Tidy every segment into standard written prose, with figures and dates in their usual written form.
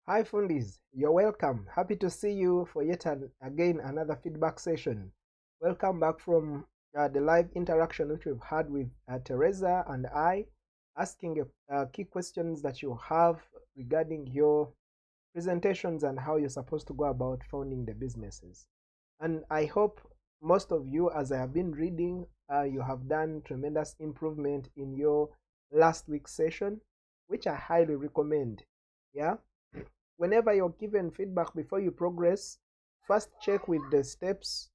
Hi Fundis, you're welcome. Happy to see you for yet again another feedback session. Welcome back from the live interaction which we've had with Teresa and I, asking key questions that you have regarding your presentations and how you're supposed to go about founding the businesses. And I hope most of you, as I have been reading, you have done tremendous improvement in your last week's session, which I highly recommend. Yeah. Whenever you're given feedback before you progress, first check with the steps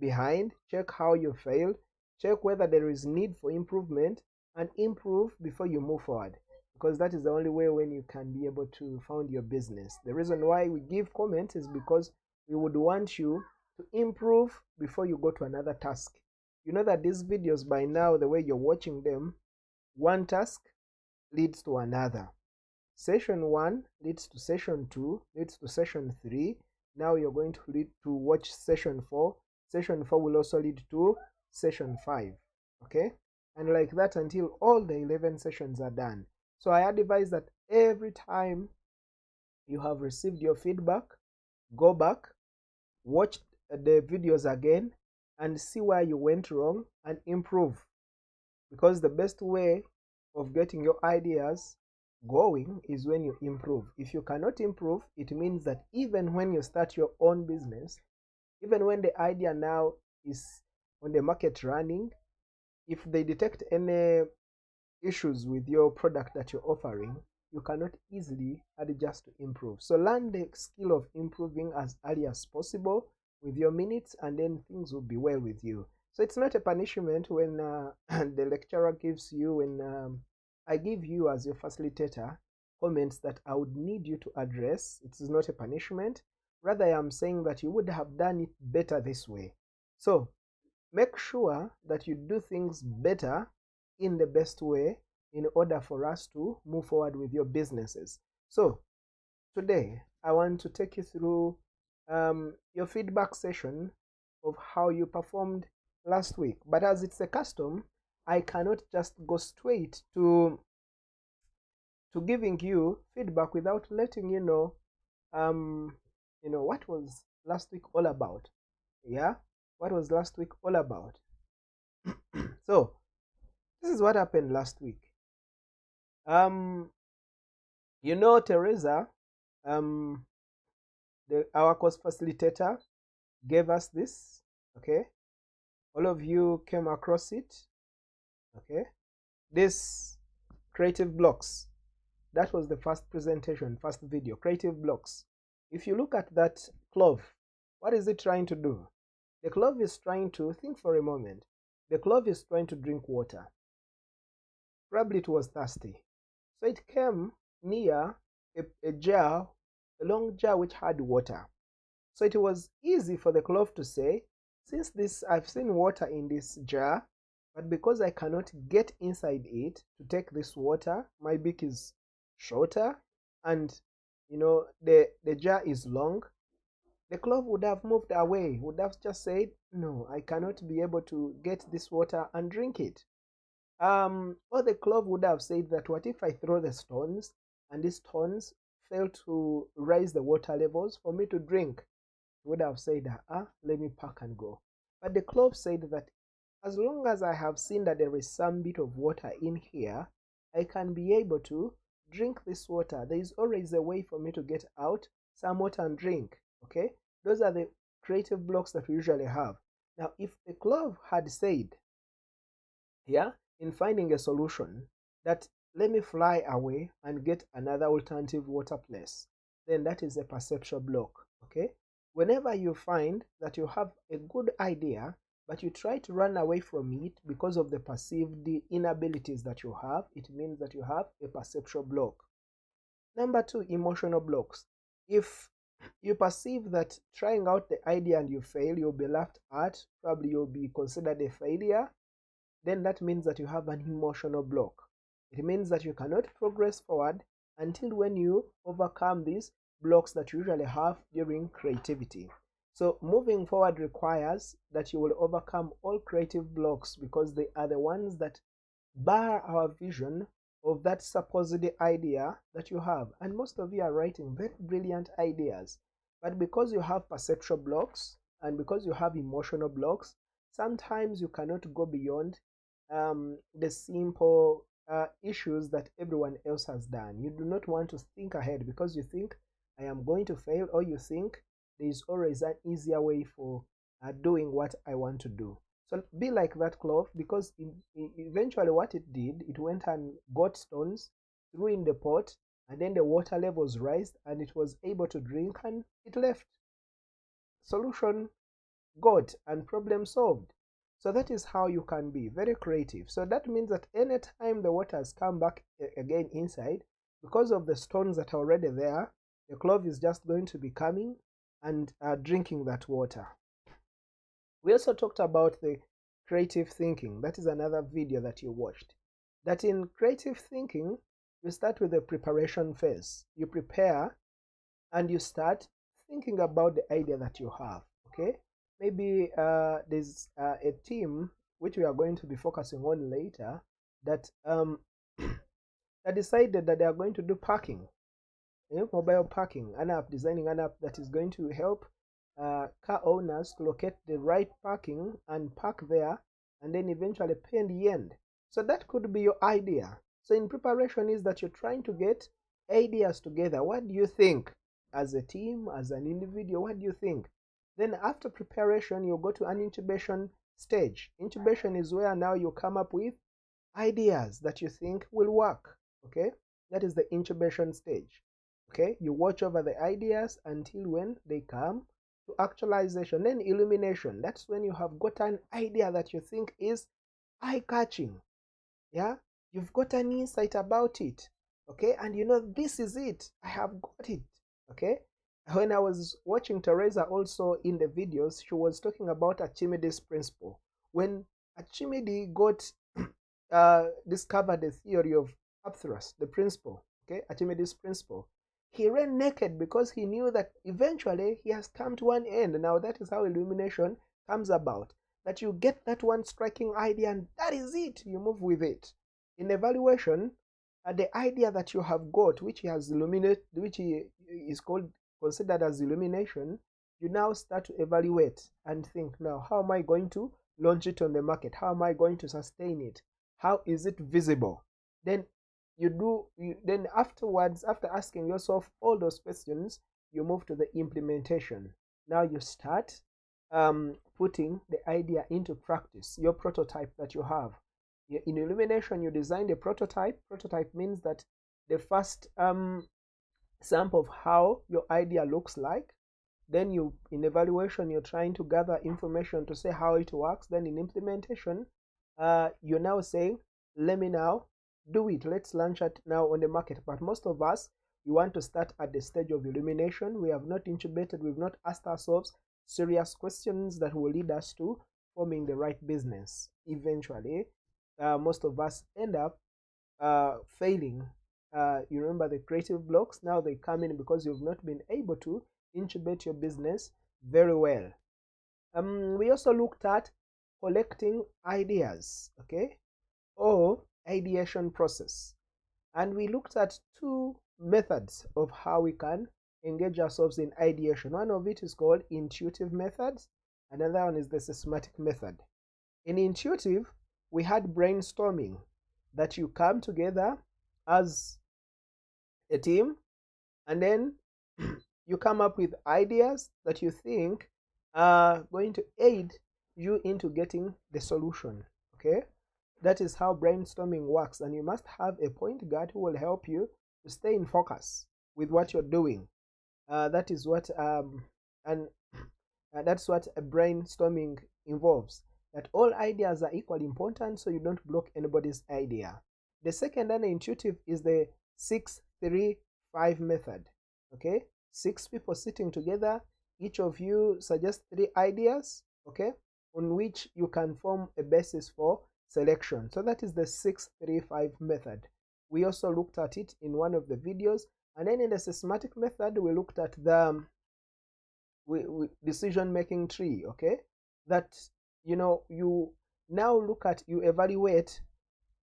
behind, check how you failed, check whether there is need for improvement, and improve before you move forward, because that is the only way when you can be able to found your business. The reason why we give comments is because we would want you to improve before you go to another task. You know that these videos by now, the way you're watching them, one task leads to another. Session 1 leads to session 2, leads to session 3. Now you're going to watch session 4. Session 4 will also lead to session 5. Okay? And like that until all the 11 sessions are done. So I advise that every time you have received your feedback, go back, watch the videos again, and see where you went wrong and improve. Because the best way of getting your ideas going is when you improve. If you cannot improve, it means that even when you start your own business, even when the idea now is on the market running, if they detect any issues with your product that you're offering, you cannot easily adjust to improve. So learn the skill of improving as early as possible with your minutes, and then things will be well with you. So it's not a punishment when the lecturer gives you, when I give you as your facilitator comments that I would need you to address. It is not a punishment. Rather, I am saying that you would have done it better this way. So make sure that you do things better in the best way in order for us to move forward with your businesses. So today I want to take you through your feedback session of how you performed last week. But as it's a custom, I cannot just go straight to giving you feedback without letting you know what was last week all about. Yeah, what was last week all about? So this is what happened last week. Teresa, our course facilitator, gave us this. Okay, all of you came across it. Okay, this creative blocks. That was the first presentation, first video, creative blocks. If you look at that clove, what is it trying to do? The clove is trying to, think for a moment, the clove is trying to drink water. Probably it was thirsty. So it came near a jar, a long jar which had water. So it was easy for the clove to say, since I've seen water in this jar, but because I cannot get inside it to take this water, my beak is shorter, and the jar is long, the clove would have moved away, would have just said, no, I cannot be able to get this water and drink it. Or the clove would have said that, what if I throw the stones and these stones fail to raise the water levels for me to drink? It would have said, let me pack and go. But the clove said that as long as I have seen that there is some bit of water in here, I can be able to drink this water. There is always a way for me to get out some water and drink. Okay, those are the creative blocks that we usually have. Now, if the clove had said, in finding a solution, that let me fly away and get another alternative water place, then that is a perceptual block. Okay, whenever you find that you have a good idea but you try to run away from it because of the perceived inabilities that you have, it means that you have a perceptual block. Number 2, emotional blocks. If you perceive that trying out the idea and you fail, you'll be laughed at, probably you'll be considered a failure, then that means that you have an emotional block. It means that you cannot progress forward until when you overcome these blocks that you usually have during creativity. So moving forward requires that you will overcome all creative blocks, because they are the ones that bar our vision of that supposed idea that you have. And most of you are writing very brilliant ideas, but because you have perceptual blocks and because you have emotional blocks, sometimes you cannot go beyond the simple issues that everyone else has done. You do not want to think ahead because you think, I am going to fail, or you think there is always an easier way for doing what I want to do. So be like that cloth, because eventually what it did, it went and got stones, threw in the pot, and then the water levels raised, and it was able to drink, and it left. Solution got and problem solved. So that is how you can be very creative. So that means that anytime the water has come back again inside, because of the stones that are already there, the cloth is just going to be coming and drinking that water. We also talked about the creative thinking. That is another video that you watched. That in creative thinking, you start with the preparation phase. You prepare and you start thinking about the idea that you have. Okay, maybe there's a team which we are going to be focusing on later that that decided that they are going to do parking, mobile parking, an app, designing an app that is going to help car owners to locate the right parking and park there, and then eventually pay in the end. So that could be your idea. So in preparation is that you're trying to get ideas together. What do you think? As a team, as an individual, what do you think? Then after preparation, you go to an incubation stage. Incubation is where now you come up with ideas that you think will work. Okay, that is the incubation stage. Okay, you watch over the ideas until when they come to actualization. Then illumination, that's when you have got an idea that you think is eye-catching. Yeah, you've got an insight about it. Okay, and you know, this is it, I have got it. Okay, when I was watching Teresa also in the videos, she was talking about Archimedes' principle. When Archimedes got discovered the theory of upthrust, the principle, okay, Archimedes' principle, he ran naked because he knew that eventually he has come to one end. Now that is how illumination comes about, that you get that one striking idea and that is it, you move with it. In evaluation, the idea that you have got, which has illuminated, which is called, considered as illumination, you now start to evaluate and think, now how am I going to launch it on the market? How am I going to sustain it? How is it visible? Then then afterwards, after asking yourself all those questions, you move to the implementation. Now you start putting the idea into practice, your prototype that you have. In illumination, you design the prototype. Prototype means that the first sample of how your idea looks like. Then in evaluation, you're trying to gather information to say how it works. Then in implementation, you're now saying, let me now do it, let's launch it now on the market. But most of us, we want to start at the stage of illumination. We have not incubated, we've not asked ourselves serious questions that will lead us to forming the right business. Eventually, most of us end up failing. You remember the creative blocks? Now they come in because you've not been able to incubate your business very well. We also looked at collecting ideas, okay, or ideation process. And we looked at two methods of how we can engage ourselves in ideation. One of it is called intuitive methods. Another one is the systematic method. In intuitive, we had brainstorming, that you come together as a team and then you come up with ideas that you think are going to aid you into getting the solution. Okay, that is how brainstorming works, and you must have a point guard who will help you to stay in focus with what you're doing. That is what that's what a brainstorming involves, that all ideas are equally important, so you don't block anybody's idea. The second and intuitive is the 6-3-5 method. Okay, 6 people sitting together, each of you suggest 3 ideas, okay, on which you can form a basis for selection. So that is the 6-3-5 method. We also looked at it in one of the videos. And then in the systematic method, we looked at the decision making tree. Okay, that you now look at, you evaluate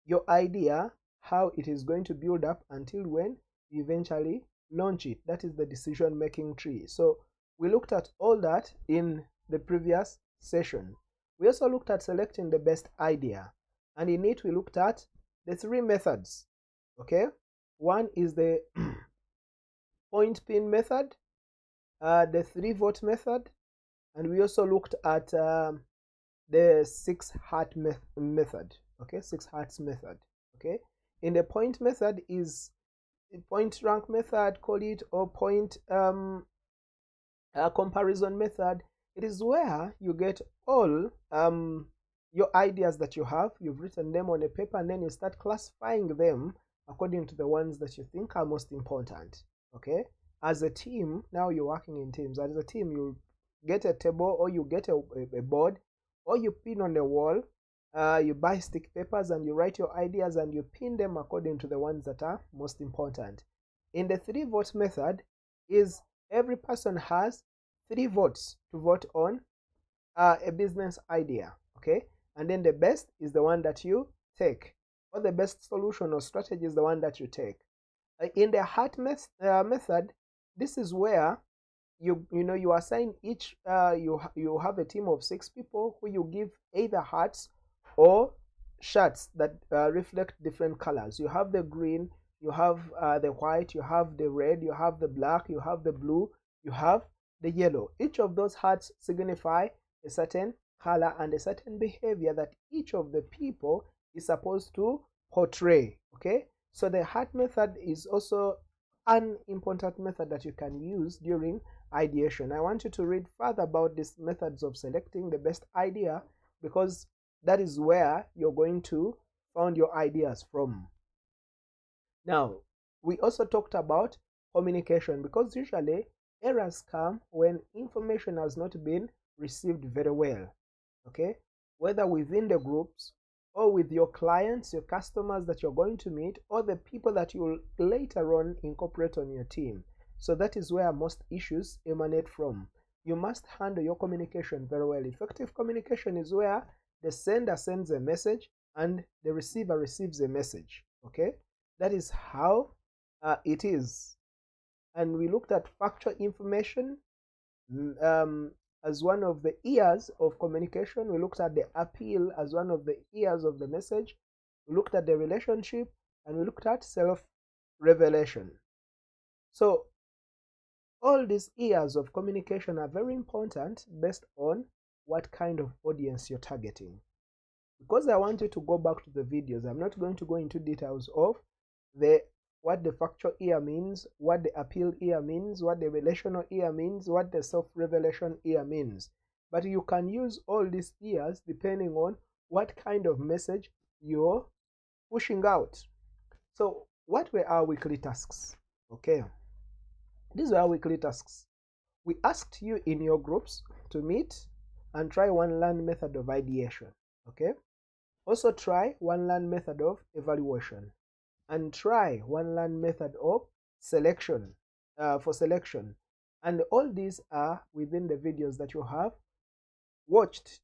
your idea how it is going to build up until when you eventually launch it. That is the decision making tree. So we looked at all that in the previous session. We also looked at selecting the best idea, and in it we looked at the three methods. Okay, one is the point pin method, the 3-vote method, and we also looked at the 6-heart method. Okay, 6 hearts method. Okay, in the point method is point rank method, call it, or point comparison method. It is where you get all your ideas that you have. You've written them on a paper, and then you start classifying them according to the ones that you think are most important. Okay, as a team, now you're working in teams. As a team, you get a table, or you get a board, or you pin on the wall. You buy stick papers and you write your ideas and you pin them according to the ones that are most important. In the 3-vote method, is every person has 3 votes to vote on a business idea. Okay, and then the best is the one that you take, or the best solution or strategy is the one that you take. In the heart method, this is where you assign each you have a team of 6 people who you give either hearts or shirts that reflect different colors. You have the green, you have the white, you have the red, you have the black, you have the blue, you have the yellow. Each of those hearts signify a certain color and a certain behavior that each of the people is supposed to portray. Okay, so the heart method is also an important method that you can use during ideation. I want you to read further about these methods of selecting the best idea, because that is where you're going to find your ideas from. Now, we also talked about communication, because usually errors come when information has not been received very well. Okay, whether within the groups or with your clients, your customers that you're going to meet, or the people that you will later on incorporate on your team. So that is where most issues emanate from. You must handle your communication very well. Effective communication is where the sender sends a message and the receiver receives a message. Okay, that is how it is. And we looked at factual information as one of the ears of communication. We looked at the appeal as one of the ears of the message. We looked at the relationship, and we looked at self-revelation. So all these ears of communication are very important based on what kind of audience you're targeting. Because I want you to go back to the videos, I'm not going to go into details of what the factual ear means, what the appeal ear means, what the relational ear means, what the self-revelation ear means. But you can use all these ears depending on what kind of message you're pushing out. So what were our weekly tasks? Okay, these were our weekly tasks. We asked you in your groups to meet and try one learned method of ideation. Okay, also try one learned method of evaluation, and try one learned method of selection for selection. And all these are within the videos that you have watched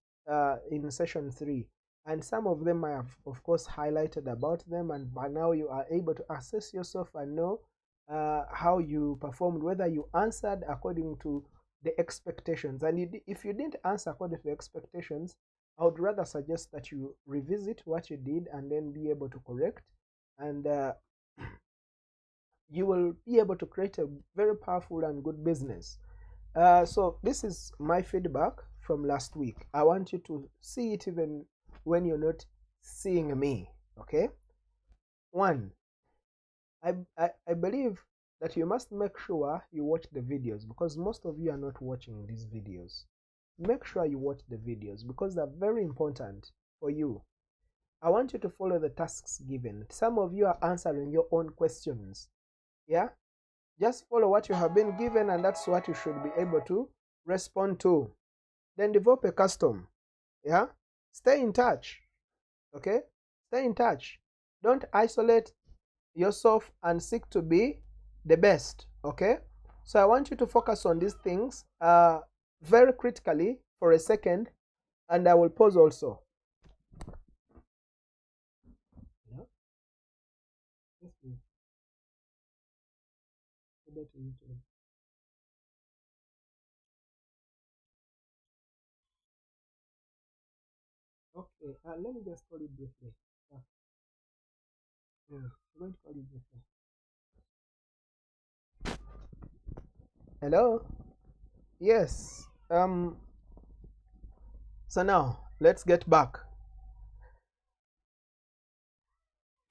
in session 3, and some of them I have of course highlighted about them, and by now you are able to assess yourself and know how you performed, whether you answered according to the expectations. And if you didn't answer according to the expectations, I would rather suggest that you revisit what you did and then be able to correct, and you will be able to create a very powerful and good business. So this is my feedback from last week. I want you to see it even when you're not seeing me. Okay, 1, I believe that you must make sure you watch the videos, because most of you are not watching these videos. Make sure you watch the videos because they're very important for you. I want you to follow the tasks given. Some of you are answering your own questions. Yeah, just follow what you have been given, and that's what you should be able to respond to. Then develop a custom. Yeah, stay in touch. Okay, stay in touch. Don't isolate yourself and seek to be the best. Okay, so I want you to focus on these things very critically for a second, and I will pause also. that we need to. Okay, let me just call you briefly. Yeah, I'm going to call you briefly. Hello? Yes. So now let's get back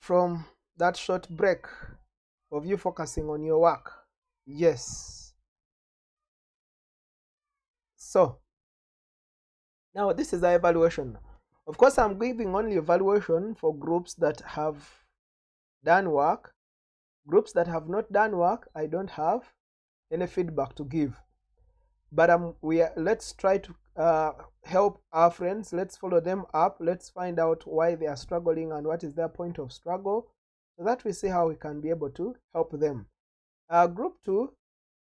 from that short break of you focusing on your work. Yes. So now this is our evaluation. Of course, I'm giving only evaluation for groups that have done work. Groups that have not done work, I don't have any feedback to give. But let's try to help our friends. Let's follow them up. Let's find out why they are struggling and what is their point of struggle, so that we see how we can be able to help them. Group 2,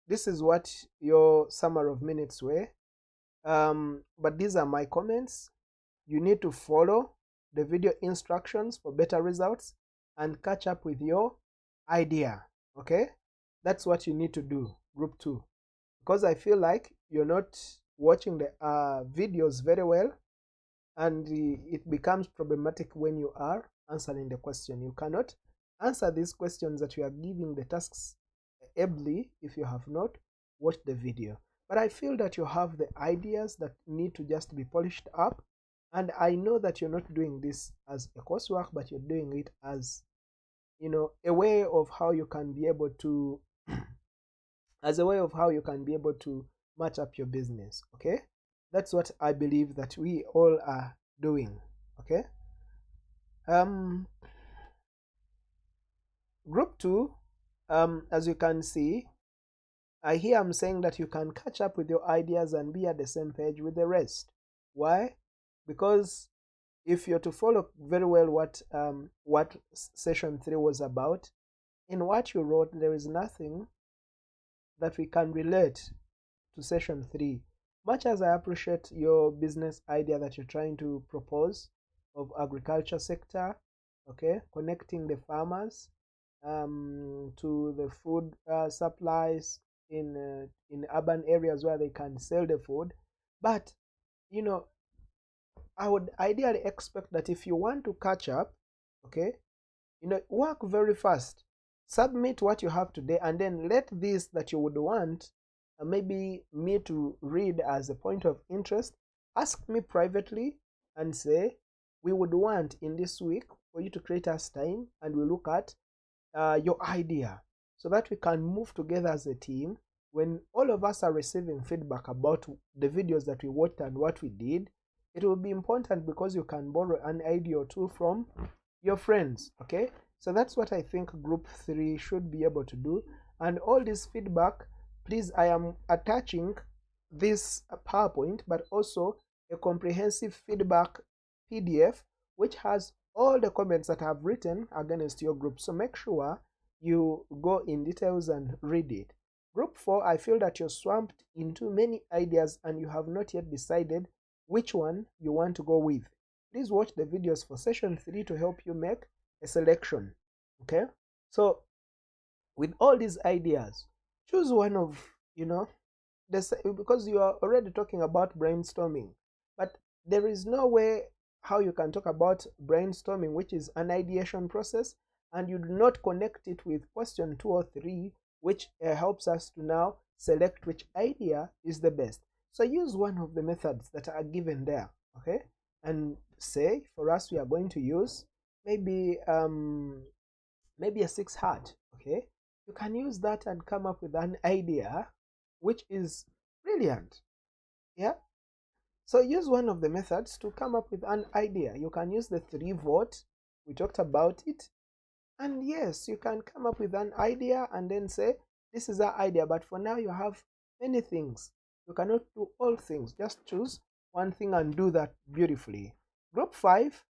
this is what your summary of minutes were. But these are my comments. You need to follow the video instructions for better results and catch up with your idea. Okay, that's what you need to do, group 2, because I feel like you're not watching the videos very well, and it becomes problematic when you are answering the question. You cannot answer these questions that you are giving the tasks ably if you have not watched the video. But I feel that you have the ideas that need to just be polished up, and I know that you're not doing this as a coursework, but you're doing it as, a way of how you can be able to as a way of how you can be able to match up your business. Okay, that's what I believe that we all are doing. Okay. Group 2, as you can see, here I'm saying that you can catch up with your ideas and be at the same page with the rest. Why? Because if you're to follow very well what session 3 was about, in what you wrote, there is nothing that we can relate to session 3. Much as I appreciate your business idea that you're trying to propose of agriculture sector, okay, connecting the farmers to the food supplies in urban areas where they can sell the food, but you know, I would ideally expect that if you want to catch up, okay, work very fast, submit what you have today, and then let this that you would want maybe me to read as a point of interest, ask me privately and say, we would want in this week for you to create us time, and we look at your idea, so that we can move together as a team. When all of us are receiving feedback about the videos that we watched and what we did, it will be important because you can borrow an idea or two from your friends. Okay, so that's what I think group 3 should be able to do. And all this feedback, please, I am attaching this PowerPoint, but also a comprehensive feedback PDF which has all the comments that I've written against your group. So make sure you go in details and read it. Group 4, I feel that you're swamped into many ideas and you have not yet decided which one you want to go with. Please watch the videos for session 3 to help you make a selection. Okay, so with all these ideas, choose one of, because you are already talking about brainstorming, but there is no way how you can talk about brainstorming, which is an ideation process, and you do not connect it with question 2 or 3, which helps us to now select which idea is the best. So use one of the methods that are given there. Okay, and say for us we are going to use maybe a 6 heart. Okay, you can use that and come up with an idea which is brilliant. Yeah, so use one of the methods to come up with an idea. You can use the 3 vote, we talked about it, and yes, you can come up with an idea and then say this is our idea. But for now you have many things, you cannot do all things. Just choose one thing and do that beautifully. Group 5,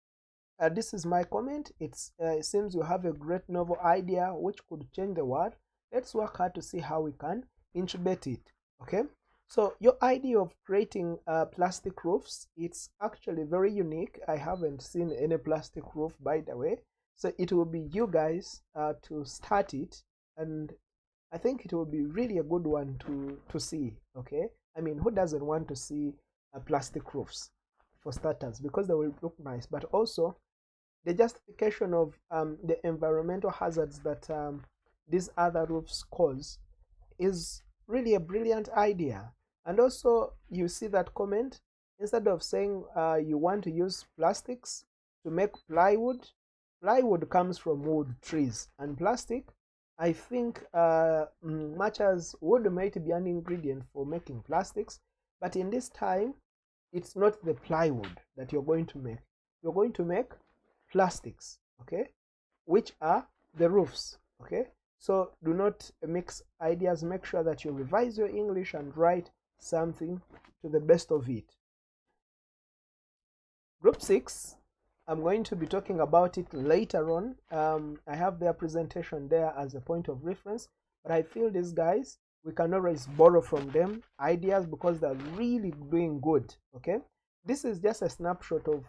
this is my comment. It seems you have a great novel idea which could change the world. Let's work hard to see how we can incubate it. Okay, so your idea of creating plastic roofs, it's actually very unique. I haven't seen any plastic roof, by the way. So it will be you guys to start it, and I think it will be really a good one to see. Okay, I mean, who doesn't want to see plastic roofs for starters, because they will look nice, but also the justification of the environmental hazards that these other roofs cause is really a brilliant idea. And also, you see that comment, instead of saying you want to use plastics to make plywood, plywood comes from wood trees, and plastic, I think, much as wood might be an ingredient for making plastics, but in this time, it's not the plywood that you're going to make. You're going to make plastics, okay, which are the roofs, okay. So do not mix ideas. Make sure that you revise your English and write something to the best of it. Group 6, I'm going to be talking about it later on. I have their presentation there as a point of reference, but I feel these guys, we can always borrow from them ideas because they're really doing good, okay. This is just a snapshot of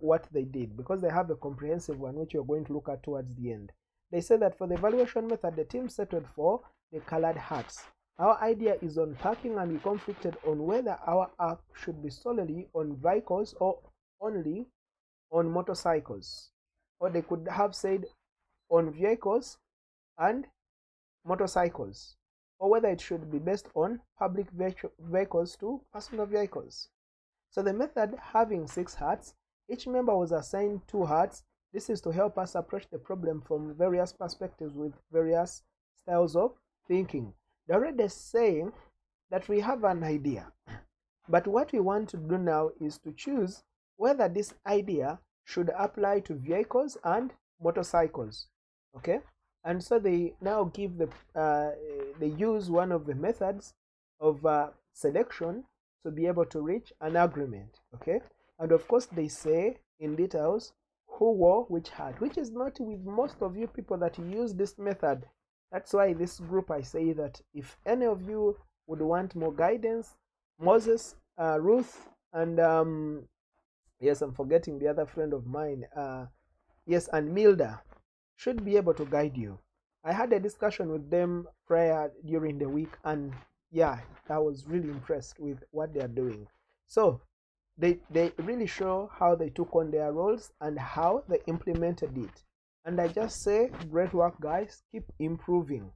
what they did, because they have a comprehensive one which you're going to look at towards the end. They say that for the evaluation method, the team settled for the colored hats. Our idea is on parking, and we conflicted on whether our app should be solely on vehicles or only on motorcycles, or they could have said on vehicles and motorcycles, or whether it should be based on public vehicles to personal vehicles. So the method having 6 hats, each member was assigned 2 hats. This is to help us approach the problem from various perspectives with various styles of thinking. They're already saying that we have an idea, but what we want to do now is to choose whether this idea should apply to vehicles and motorcycles, okay. And so they now give they use one of the methods of selection to be able to reach an agreement, okay. And of course they say in details who wore which hat, which is not with most of you people that use this method. That's why this group, I say that if any of you would want more guidance, Moses, Ruth, and yes, I'm forgetting the other friend of mine, yes, and Milda should be able to guide you. I had a discussion with them prior during the week, and yeah, I was really impressed with what they are doing. So they really show how they took on their roles and how they implemented it. And I just say, great work, guys. Keep improving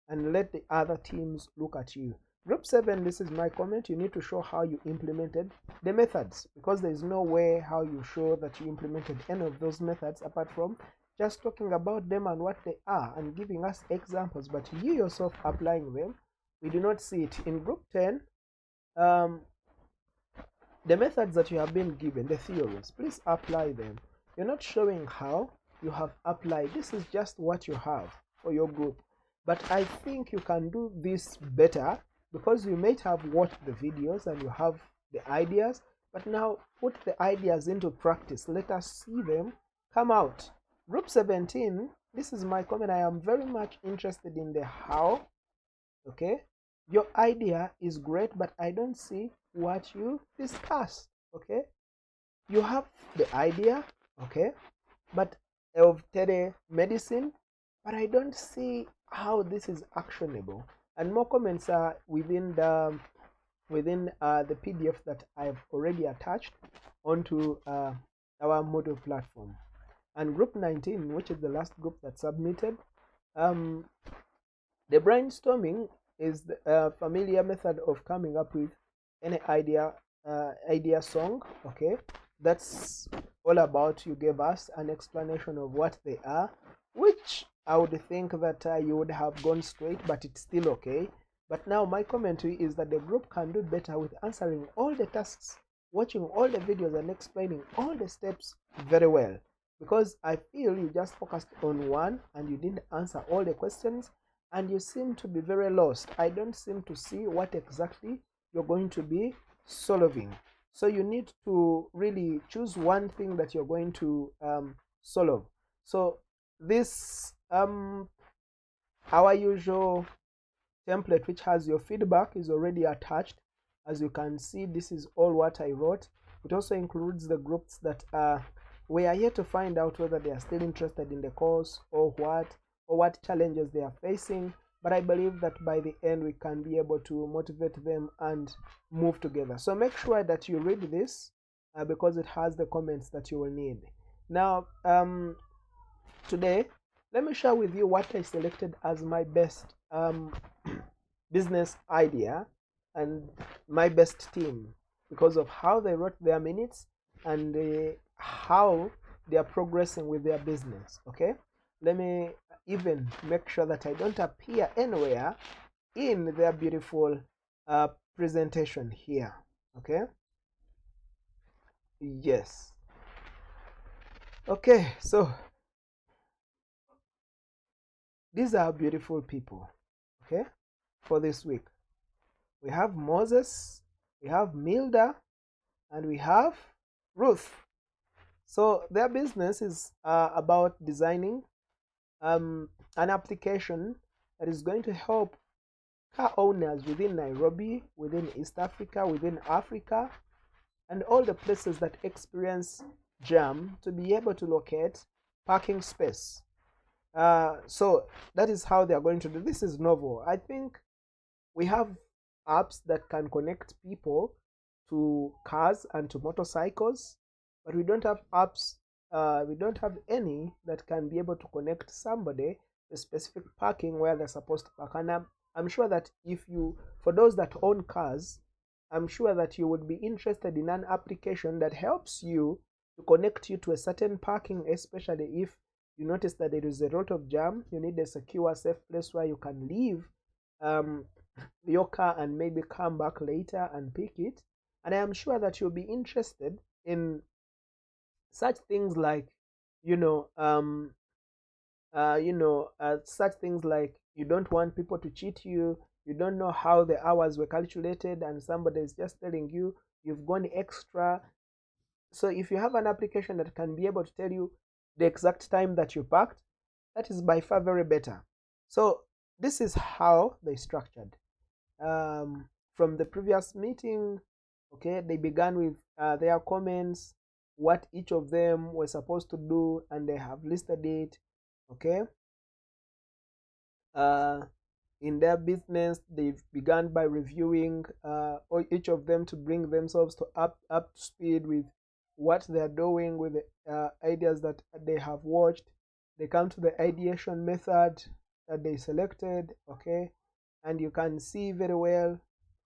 and let the other teams look at you. Group 7, this is my comment. You need to show how you implemented the methods, because there is no way how you show that you implemented any of those methods apart from just talking about them and what they are and giving us examples, but you yourself applying them, we do not see it. In group 10, the methods that you have been given, the theories, please apply them. You're not showing how you have applied. This is just what you have for your group. But I think you can do this better, because you might have watched the videos and you have the ideas, but now put the ideas into practice. Let us see them come out. Group 17, this is my comment. I am very much interested in the how, okay. Your idea is great, but I don't see what you discussed, okay. You have the idea, okay, but of telemedicine, but I don't see how this is actionable. And more comments are within the PDF that I've already attached onto our Moodle platform. And group 19, which is the last group that submitted, the brainstorming is the familiar method of coming up with any idea song, okay. That's all about, you gave us an explanation of what they are, which I would think that you would have gone straight, but it's still okay. But now my commentary is that the group can do better with answering all the tasks, watching all the videos, and explaining all the steps very well, because I feel you just focused on one and you didn't answer all the questions, and you seem to be very lost. I don't seem to see what exactly you're going to be solving. So you need to really choose one thing that you're going to solve. So this our usual template, which has your feedback, is already attached. As you can see, this is all what I wrote. It also includes the groups that we are here to find out whether they are still interested in the course or what challenges they are facing. but I believe that by the end we can be able to motivate them and move together. So make sure that you read this because it has the comments that you will need. Now, today, let me share with you what I selected as my best business idea and my best team because of how they wrote their minutes and how they are progressing with their business. Okay, let me even make sure that I don't appear anywhere in their beautiful presentation here. Okay, yes. Okay, so these are beautiful people. Okay, for this week we have Moses, we have Milda, and we have Ruth. So their business is about designing an application that is going to help car owners within Nairobi, within East Africa, within Africa, and all the places that experience jam to be able to locate parking space. So that is how they are going to do. This is novel. I think we have apps that can connect people to cars and to motorcycles, but we don't have apps, we don't have any that can be able to connect somebody to specific parking where they're supposed to park. And I'm sure that for those that own cars, I'm sure that you would be interested in an application that helps you to connect you to a certain parking, especially if you notice that there is a lot of jam. You need a secure, safe place where you can leave your car and maybe come back later and pick it. And I am sure that you'll be interested in such things like, such things like you don't want people to cheat you. You don't know how the hours were calculated, and somebody is just telling you you've gone extra. So if you have an application that can be able to tell you the exact time that you parked, that is by far very better. So this is how they structured. From the previous meeting, okay, they began with their comments, what each of them were supposed to do, and they have listed it. Okay, in their business, they've begun by reviewing each of them to bring themselves to up to speed with what they're doing with the ideas that they have watched. They come to the ideation method that they selected. Okay, and you can see very well,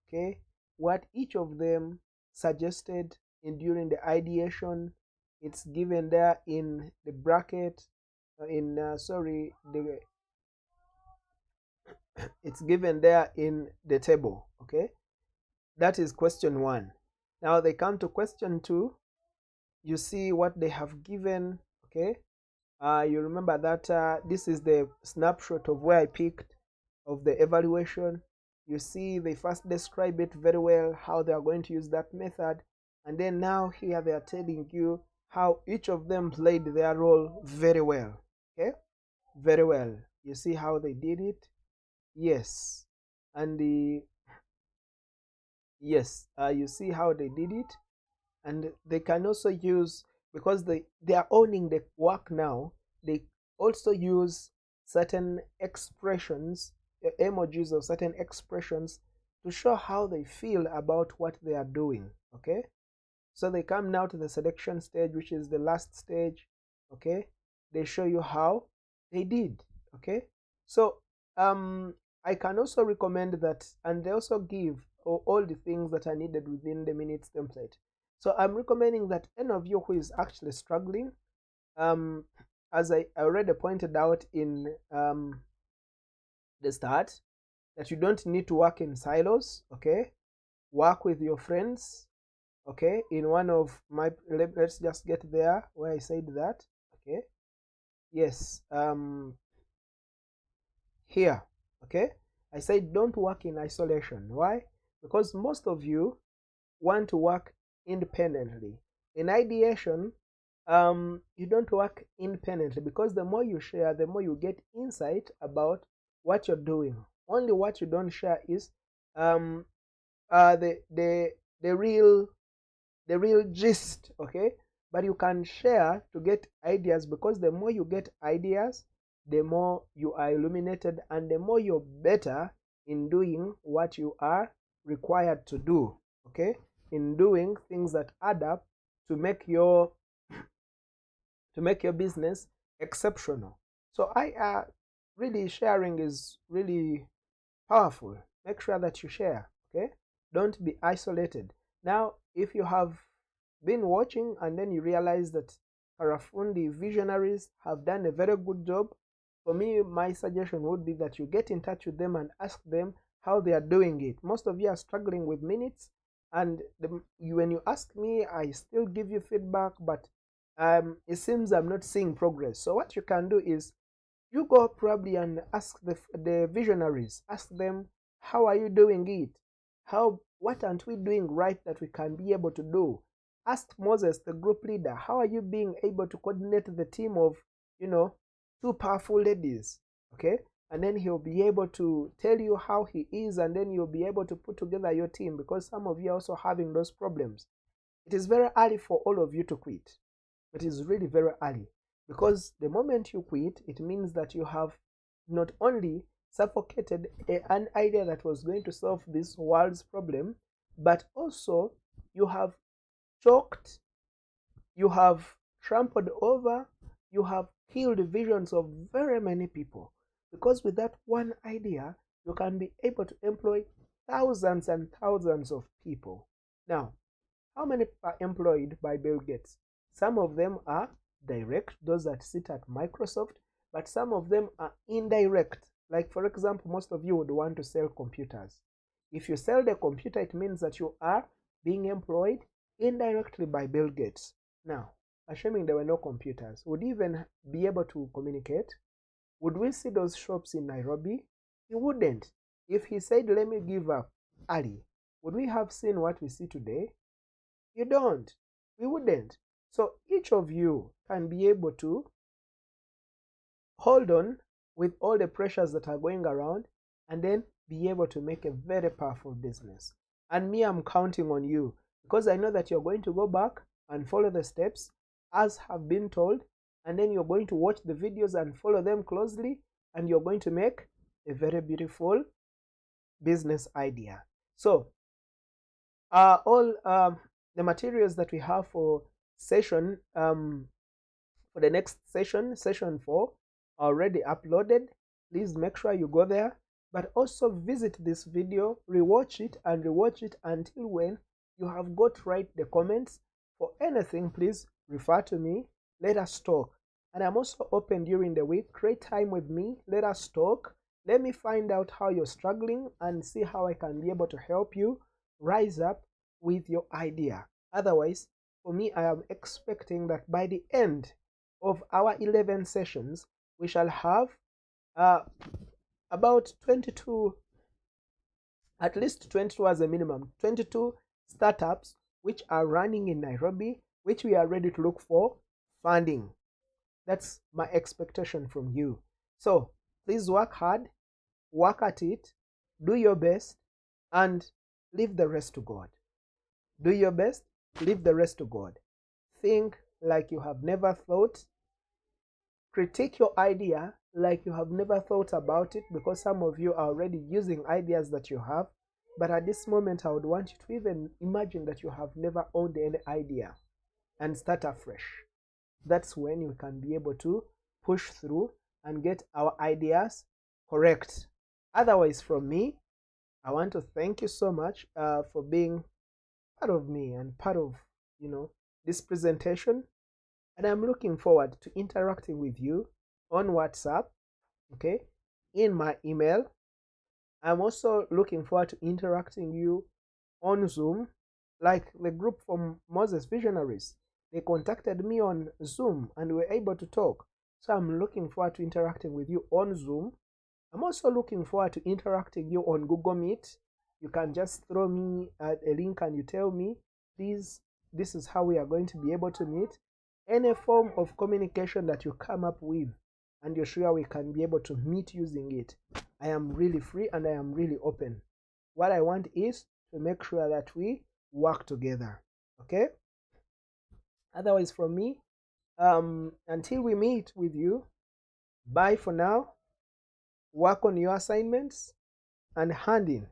okay, what each of them suggested during the ideation. It's given there in the bracket, it's given there in the table. Okay, that is question 1. Now they come to question 2. You see what they have given. Okay, you remember that this is the snapshot of where I picked of the evaluation. You see they first describe it very well, how they are going to use that method, and then now here they are telling you how each of them played their role very well. Okay, very well. You see how they did it. Yes, and you see how they did it, and they can also use, because they are owning the work now, they also use certain expressions, emojis of certain expressions to show how they feel about what they are doing. Okay, so they come now to the selection stage, which is the last stage. Okay, they show you how they did. Okay, so I can also recommend that, and they also give all the things that are needed within the minutes template. So I'm recommending that any of you who is actually struggling, as I already pointed out in the start, that you don't need to work in silos. Okay, work with your friends. Okay, in one of my, let's just get there where I said that. Okay, yes, here. Okay, I said don't work in isolation. Why? Because most of you want to work independently. In ideation, you don't work independently, because the more you share, the more you get insight about what you're doing. Only what you don't share is um, the real gist. Okay, but you can share to get ideas, because the more you get ideas, the more you are illuminated and the more you're better in doing what you are required to do, okay, in doing things that add up to make your business exceptional. So I really, sharing is really powerful. Make sure that you share, okay? Don't be isolated. Now, if you have been watching and then you realize that Kara-Fundi visionaries have done a very good job, for me, my suggestion would be that you get in touch with them and ask them how they are doing it. Most of you are struggling with minutes, and when you ask me, I still give you feedback, but it seems I'm not seeing progress. So what you can do is you go probably and ask the visionaries, ask them, how are you doing it? What aren't we doing right that we can be able to do? Ask Moses, the group leader, how are you being able to coordinate the team of, two powerful ladies? Okay? And then he'll be able to tell you how he is, and then you'll be able to put together your team, because some of you are also having those problems. It is very early for all of you to quit. It is really very early, because the moment you quit, it means that you have not only suffocated an idea that was going to solve this world's problem, but also you have choked, you have trampled over, you have killed the visions of very many people. Because with that one idea, you can be able to employ thousands and thousands of people. Now, how many are employed by Bill Gates? Some of them are direct, those that sit at Microsoft, but some of them are indirect. Like, for example, most of you would want to sell computers. If you sell the computer, it means that you are being employed indirectly by Bill Gates. Now, assuming there were no computers, would you even be able to communicate? Would we see those shops in Nairobi? He wouldn't. If he said, let me give up early, would we have seen what we see today? You don't. We wouldn't. So each of you can be able to hold on with all the pressures that are going around, and then be able to make a very powerful business. And me, I'm counting on you, because I know that you're going to go back and follow the steps as have been told, and then you're going to watch the videos and follow them closely, and you're going to make a very beautiful business idea. So all the materials that we have for session for the next session 4, are already uploaded. Please make sure you go there, but also visit this video, rewatch it and rewatch it until when you have got right the comments. For anything, please refer to me. Let us talk. And I'm also open during the week. Create time with me. Let us talk. Let me find out how you're struggling and see how I can be able to help you rise up with your idea. Otherwise, for me, I am expecting that by the end of our 11 sessions, we shall have about 22, at least 22 as a minimum, 22 startups which are running in Nairobi, which we are ready to look for funding. That's my expectation from you. So please work hard, work at it, do your best, and leave the rest to God. Do your best, leave the rest to God. Think like you have never thought. Critique your idea like you have never thought about it, because some of you are already using ideas that you have. But at this moment, I would want you to even imagine that you have never owned any idea and start afresh. That's when you can be able to push through and get our ideas correct. Otherwise, from me, I want to thank you so much for being part of me and part of, this presentation. And I'm looking forward to interacting with you on WhatsApp, okay, in my email. I'm also looking forward to interacting you on Zoom, like the group from Moses Visionaries. They contacted me on Zoom and we were able to talk. So I'm looking forward to interacting with you on Zoom. I'm also looking forward to interacting you on Google Meet. You can just throw me a link and you tell me, please, this is how we are going to be able to meet. Any form of communication that you come up with and you're sure we can be able to meet using it, I am really free and I am really open. What I want is to make sure that we work together, okay? Otherwise, from me, until we meet with you, Bye for now. Work on your assignments and hand in.